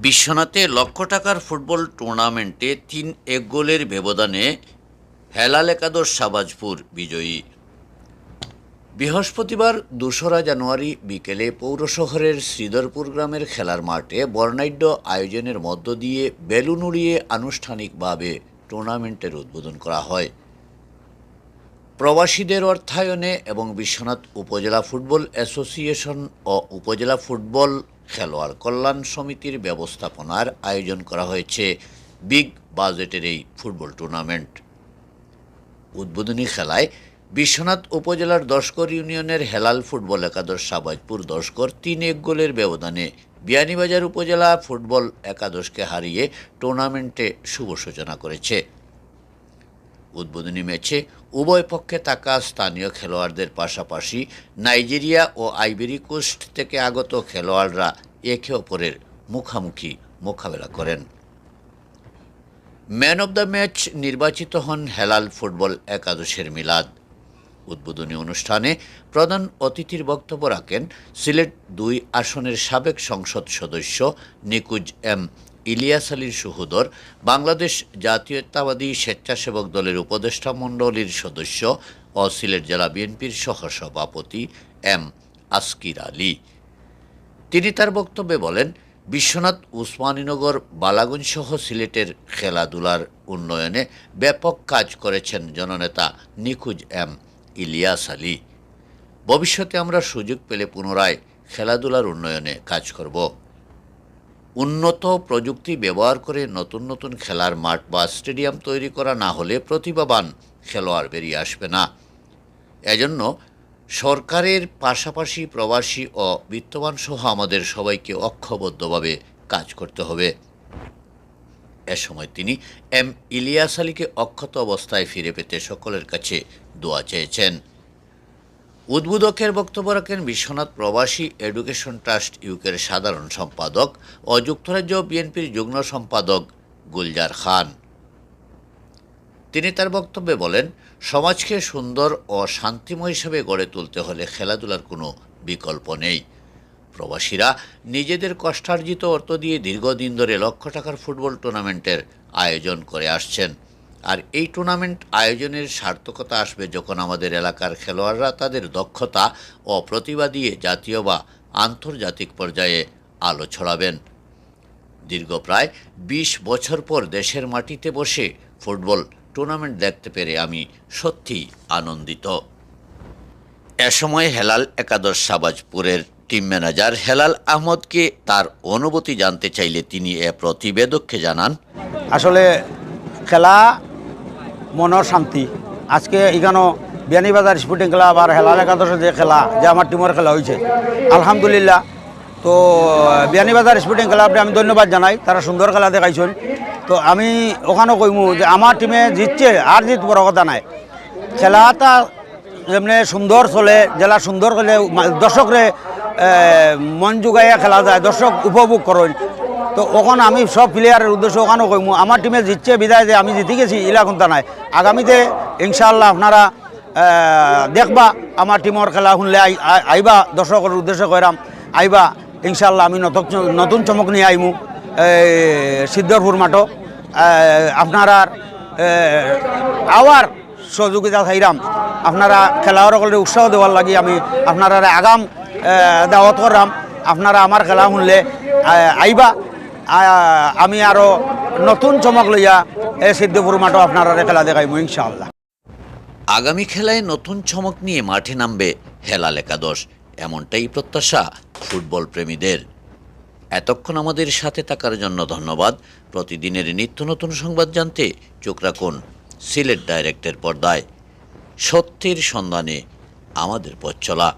বিশ্বনাথে লক্ষ টাকার ফুটবল টুর্নামেন্টে ৩-১ গোলের ব্যবধানে হেলাল একাদশ শাহবাজপুর বিজয়ী। বৃহস্পতিবার ২রা জানুয়ারি বিকেলে পৌর শহরের শ্রীধরপুর গ্রামের খেলার মাঠে বর্ণাঢ্য আয়োজনের মধ্য দিয়ে বেলুন উড়িয়ে আনুষ্ঠানিকভাবে টুর্নামেন্টের উদ্বোধন করা হয়। প্রবাসীদের অর্থায়নে এবং বিশ্বনাথ উপজেলা ফুটবল অ্যাসোসিয়েশন ও উপজেলা ফুটবল খেলোয়াড় কল্যাণ সমিতির ব্যবস্থাপনার আয়োজন করা হয়েছে বিগ বাজেটের এই ফুটবল টুর্নামেন্ট। উদ্বোধনী খেলায় বিশ্বনাথ উপজেলার দশকর ইউনিয়নের হেলাল ফুটবল একাদশ শাহবাজপুর দশকর ৩-১ গোলের ব্যবধানে বিয়ানীবাজার উপজেলা ফুটবল একাদশকে হারিয়ে টুর্নামেন্টে শুভ সূচনা করেছে। উদ্বোধনী ম্যাচে উভয় পক্ষে থাকা স্থানীয় খেলোয়াড়দের পাশাপাশি নাইজেরিয়া ও আইভরি কোস্ট থেকে আগত খেলোয়াড়রা একে অপরের মুখোমুখি মোকাবেলা করেন। ম্যান অব দ্য ম্যাচ নির্বাচিত হন হেলাল ফুটবল একাদশের মিলাদ। উদ্বোধনী অনুষ্ঠানে প্রধান অতিথির বক্তব্য রাখেন সিলেট ২ আসনের সাবেক সংসদ সদস্য নিকুজ এম ইলিয়াস আলীর সুহুদর, বাংলাদেশ জাতীয়তাবাদী স্বেচ্ছাসেবক দলের উপদেষ্টা মণ্ডলীর সদস্য ও সিলেট জেলা বিএনপির সহসভাপতি এম আসকির আলী। তিনি তার বক্তব্যে বলেন, বিশ্বনাথ, উসমানীনগর, বালাগঞ্জ সহ সিলেটের খেলাধুলার উন্নয়নে ব্যাপক কাজ করেছেন জননেতা নিকুজ এম ইলিয়াস আলী। ভবিষ্যতে আমরা সুযোগ পেলে পুনরায় খেলাধুলার উন্নয়নে কাজ করব। উন্নত প্রযুক্তি ব্যবহার করে নতুন নতুন খেলার মাঠ বা স্টেডিয়াম তৈরি করা না হলে প্রতিভাবান খেলোয়াড় বেরিয়ে আসবে না। এজন্য সরকারের পাশাপাশি প্রবাসী ও বিত্তবান সহ আমাদের সবাইকে ঐক্যবদ্ধভাবে কাজ করতে হবে। এ সময় তিনি এম ইলিয়াস আলীকে অক্ষত অবস্থায় ফিরে পেতে সকলের কাছে দোয়া চেয়েছেন। উদ্বোধকের বক্তব্য রাখেন বিশ্বনাথ প্রবাসী এডুকেশন ট্রাস্ট ইউকের সাধারণ সম্পাদক ও যুক্তরাজ্য বিএনপির যুগ্ম সম্পাদক গুলজার খান। তিনি তার বক্তব্যে বলেন, সমাজকে সুন্দর ও শান্তিময় হিসেবে গড়ে তুলতে হলে খেলাধুলার কোনো বিকল্প নেই। প্রবাসীরা নিজেদের কষ্টার্জিত অর্থ দিয়ে দীর্ঘদিন ধরে লক্ষ টাকার ফুটবল টুর্নামেন্টের আয়োজন করে আসছেন। আর এই টুর্নামেন্ট আয়োজনের সার্থকতা আসবে যখন আমাদের এলাকার খেলোয়াড়রা তাদের দক্ষতা ও প্রতিভা দিয়ে জাতীয় বা আন্তর্জাতিক পর্যায়ে আলো ছড়াবেন। দীর্ঘ প্রায় ২০ বছর পর দেশের মাটিতে বসে ফুটবল টুর্নামেন্ট দেখতে পেরে আমি সত্যিই আনন্দিত। এ সময় হেলাল একাদশ শাহবাজপুরের টিম ম্যানেজার হেলাল আহমদকে তার অনুভূতি জানতে চাইলে তিনি এ প্রতিবেদককে জানান, আসলে খেলা মনের শান্তি। আজকে এখানেও বিয়ানীবাজার স্পোর্টিং ক্লাব আর হেলাল একাদশের যে খেলা, যে আমার টিমের খেলা হয়েছে, আলহামদুলিল্লাহ। তো বিয়ানীবাজার স্পোর্টিং ক্লাবকে আমি ধন্যবাদ জানাই, তারা সুন্দর খেলা দেখাইছেন। তো আমি ওখানেও কইমু যে আমার টিমে জিতছে আর জিত বড় কথা নাই, খেলাটা যেমনি সুন্দর চলে, জেলা সুন্দর করলে দর্শকরে মন জুগাইয়া খেলা যায়, দর্শক উপভোগ করেন। তো ওখানে আমি সব প্লেয়ারের উদ্দেশ্যে ওখানেও কইমু আমার টিমে জিতছে বিদায় যে আমি জিতে গেছি এলা কোনটা নাই। আগামীতে ইনশাআল্লাহ আপনারা দেখবা আমার টিমের খেলা শুনলে আইবা, দর্শকের উদ্দেশ্য কইরাম আইবা ইনশাআল্লাহ। আমি নতুন চমক নিয়ে আইমু সিদ্ধরপুর মাঠও। আপনারা আবার সহযোগিতা চাইরাম, আপনারা খেলোয়াড়সকলে উৎসাহ দেওয়ার লাগি আমি আপনারা আগাম দাওয়াত করলাম। আপনারা আমার খেলা শুনলে আইবা, আমি আরও নতুন চমক লইয়া এই সিদ্ধপুর মাঠও আপনারা খেলা দেখাইমু ইনশাআল্লাহ। আগামী খেলায় নতুন চমক নিয়ে মাঠে নামবে হেলাল একাদশ, এমনটাই প্রত্যাশা ফুটবল প্রেমীদের। এতক্ষণ আমাদের সাথে থাকার জন্য ধন্যবাদ। প্রতিদিনের নিত্য নতুন সংবাদ জানতে চোখ রাখুন সিলেট ডাইরেক্টের পর্দায়। সত্যের সন্ধানে আমাদের পথ চলা।